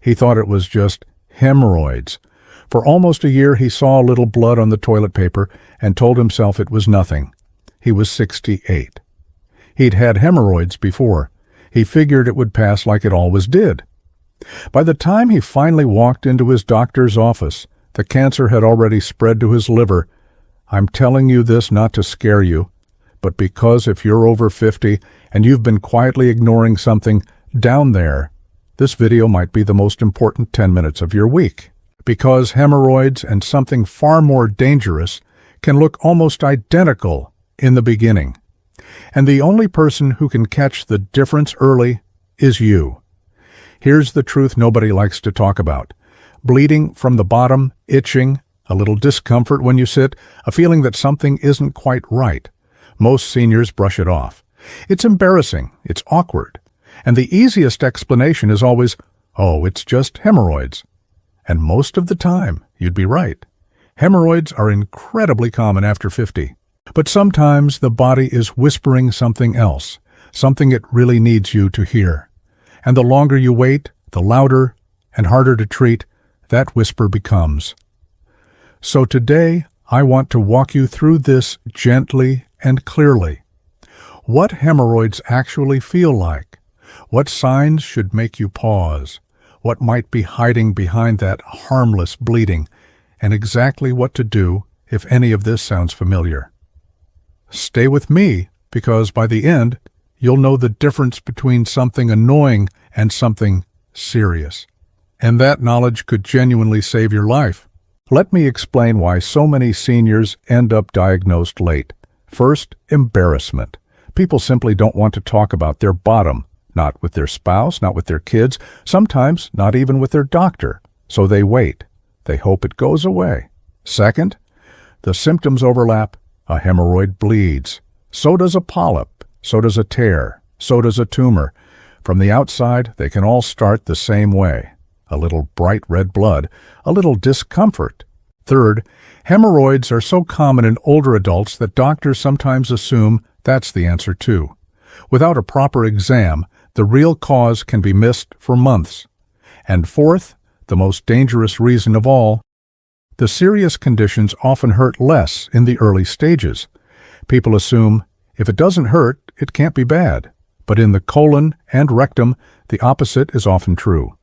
He thought it was just hemorrhoids. For almost a year he saw a little blood on the toilet paper and told himself it was nothing. He was 68. He'd had hemorrhoids before. He figured it would pass like it always did. By the time he finally walked into his doctor's office, the cancer had already spread to his liver. I'm telling you this not to scare you, but because if you're over 50 and you've been quietly ignoring something down there, this video might be the most important 10 minutes of your week. Because hemorrhoids and something far more dangerous can look almost identical in the beginning. And the only person who can catch the difference early is you. Here's the truth nobody likes to talk about. Bleeding from the bottom, itching, a little discomfort when you sit, a feeling that something isn't quite right. Most seniors brush it off. It's embarrassing, it's awkward. And the easiest explanation is always, oh, it's just hemorrhoids. And most of the time, you'd be right. Hemorrhoids are incredibly common after 50. But sometimes the body is whispering something else, something it really needs you to hear. And the longer you wait, the louder and harder to treat that whisper becomes. So today, I want to walk you through this gently and clearly. What hemorrhoids actually feel like? What signs should make you pause? What might be hiding behind that harmless bleeding? And exactly what to do if any of this sounds familiar. Stay with me, because by the end, you'll know the difference between something annoying and something serious. And that knowledge could genuinely save your life. Let me explain why so many seniors end up diagnosed late. First, embarrassment. People simply don't want to talk about their bottom, not with their spouse, not with their kids, sometimes not even with their doctor. So they wait. They hope it goes away. Second, the symptoms overlap. A hemorrhoid bleeds. So does a polyp. So does a tear. So does a tumor. From the outside, they can all start the same way. A little bright red blood, a little discomfort. Third, hemorrhoids are so common in older adults that doctors sometimes assume that's the answer too. Without a proper exam, the real cause can be missed for months. And fourth, the most dangerous reason of all, the serious conditions often hurt less in the early stages. People assume if it doesn't hurt, it can't be bad. But in the colon and rectum, the opposite is often true.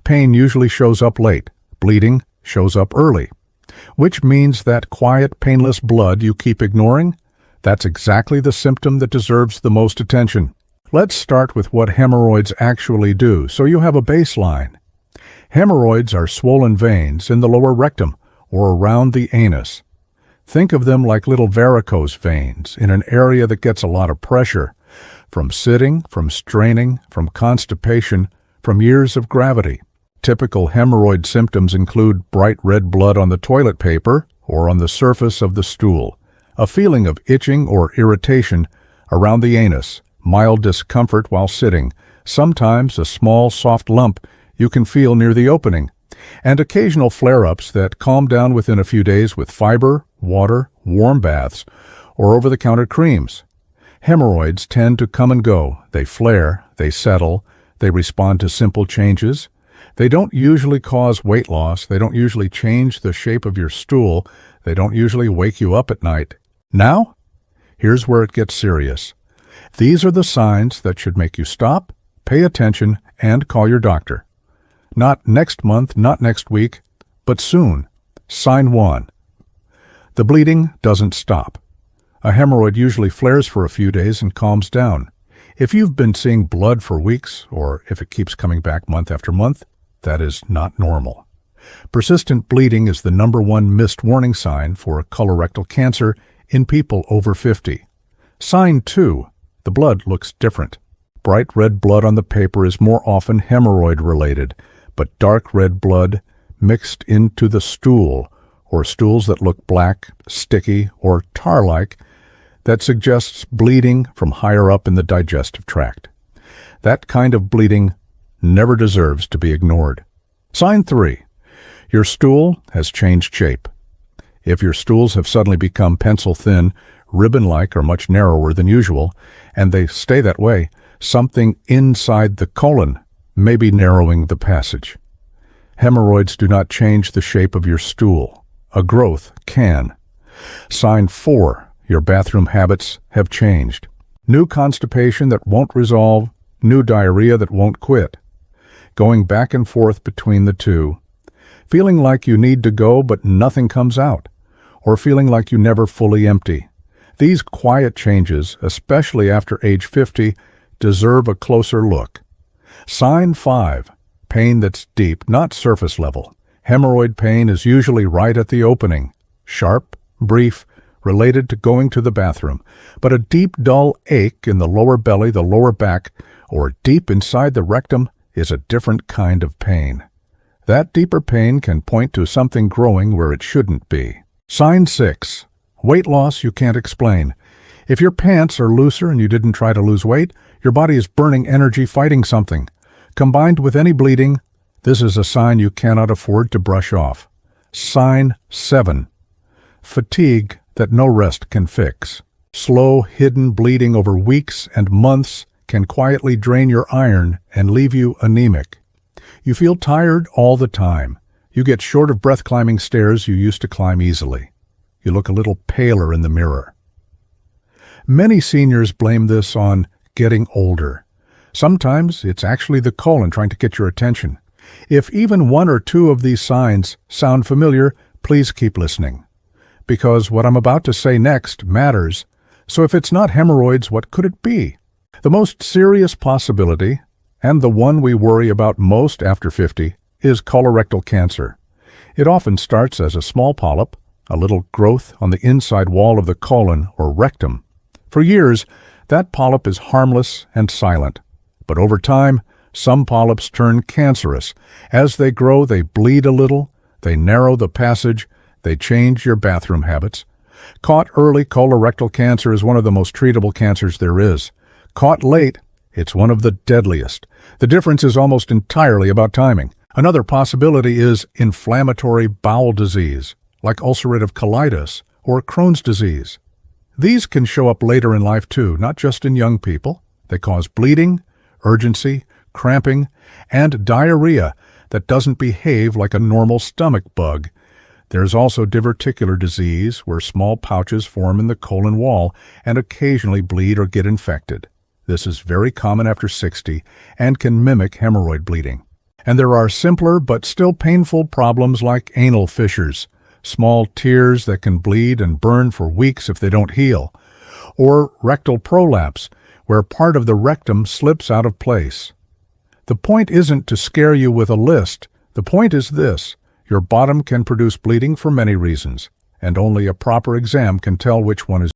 Pain usually shows up late. Bleeding shows up early. Which means that quiet, painless blood you keep ignoring, that's exactly the symptom that deserves the most attention. Let's start with what hemorrhoids actually do, so you have a baseline. Hemorrhoids are swollen veins in the lower rectum or around the anus. Think of them like little varicose veins in an area that gets a lot of pressure, from sitting, from straining, from constipation, from years of gravity. Typical hemorrhoid symptoms include bright red blood on the toilet paper or on the surface of the stool, a feeling of itching or irritation around the anus, mild discomfort while sitting, sometimes a small soft lump you can feel near the opening, and occasional flare-ups that calm down within a few days with fiber, water, warm baths, or over-the-counter creams. Hemorrhoids tend to come and go. They flare, they settle, they respond to simple changes. They don't usually cause weight loss. They don't usually change the shape of your stool. They don't usually wake you up at night. Now, here's where it gets serious. These are the signs that should make you stop, pay attention, and call your doctor. Not next month, not next week, but soon. Sign 1. The bleeding doesn't stop. A hemorrhoid usually flares for a few days and calms down. If you've been seeing blood for weeks, or if it keeps coming back month after month, that is not normal. Persistent bleeding is the #1 missed warning sign for colorectal cancer in people over 50. Sign 2. The blood looks different. Bright red blood on the paper is more often hemorrhoid-related, but dark red blood mixed into the stool, or stools that look black, sticky, or tar-like, that suggests bleeding from higher up in the digestive tract. That kind of bleeding never deserves to be ignored. Sign 3. Your stool has changed shape. If your stools have suddenly become pencil-thin, ribbon-like, or much narrower than usual, and they stay that way, something inside the colon may be narrowing the passage. Hemorrhoids do not change the shape of your stool. A growth can. Sign 4. Your bathroom habits have changed. New constipation that won't resolve, new diarrhea that won't quit. Going back and forth between the two. Feeling like you need to go but nothing comes out. Or feeling like you never fully empty. These quiet changes, especially after age 50, deserve a closer look. Sign 5. Pain that's deep, not surface level. Hemorrhoid pain is usually right at the opening. Sharp, brief, related to going to the bathroom. But a deep, dull ache in the lower belly, the lower back, or deep inside the rectum is a different kind of pain. That deeper pain can point to something growing where it shouldn't be. Sign 6. Weight loss you can't explain. If your pants are looser and you didn't try to lose weight, your body is burning energy fighting something. Combined with any bleeding, this is a sign you cannot afford to brush off. Sign 7. Fatigue that no rest can fix. Slow, hidden bleeding over weeks and months can quietly drain your iron and leave you anemic. You feel tired all the time. You get short of breath climbing stairs you used to climb easily. You look a little paler in the mirror. Many seniors blame this on getting older. Sometimes it's actually the colon trying to get your attention. If even 1 or 2 of these signs sound familiar, please keep listening. Because what I'm about to say next matters. So if it's not hemorrhoids, what could it be? The most serious possibility, and the one we worry about most after 50, is colorectal cancer. It often starts as a small polyp, a little growth on the inside wall of the colon or rectum. For years, that polyp is harmless and silent. But over time, some polyps turn cancerous. As they grow, they bleed a little, they narrow the passage, they change your bathroom habits. Caught early, colorectal cancer is one of the most treatable cancers there is. Caught late, it's one of the deadliest. The difference is almost entirely about timing. Another possibility is inflammatory bowel disease, like ulcerative colitis or Crohn's disease. These can show up later in life too, not just in young people. They cause bleeding, urgency, cramping, and diarrhea that doesn't behave like a normal stomach bug. There's also diverticular disease, where small pouches form in the colon wall and occasionally bleed or get infected. This is very common after 60 and can mimic hemorrhoid bleeding. And there are simpler but still painful problems like anal fissures, small tears that can bleed and burn for weeks if they don't heal, or rectal prolapse, where part of the rectum slips out of place. The point isn't to scare you with a list. The point is this: your bottom can produce bleeding for many reasons, and only a proper exam can tell which one is